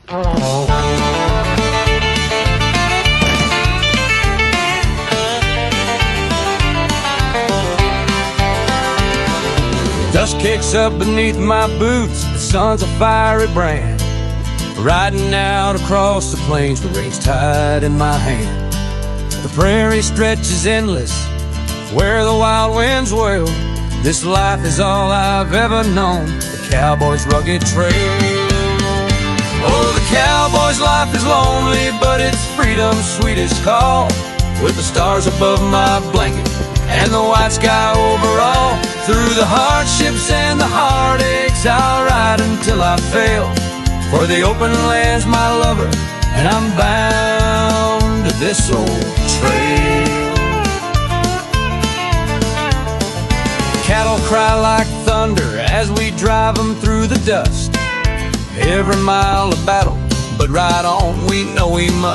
Dust kicks up beneath my boots, the sun's a fiery brand. Riding out across the plains, the reins tied in my hand. The prairie stretches endless, where the wild winds wail. This life is all I've ever known, the cowboy's rugged trail. Oh, the cowboy's life is lonely, but it's freedom's sweetest call. With the stars above my blanket and the white sky overall. Through the hardships and the heartaches, I'll ride until I fail. For the open land's my lover, and I'm bound to this old trail. Cattle cry like thunder as we drive them through the dust. Every mile a battle, but ride on, we know we must.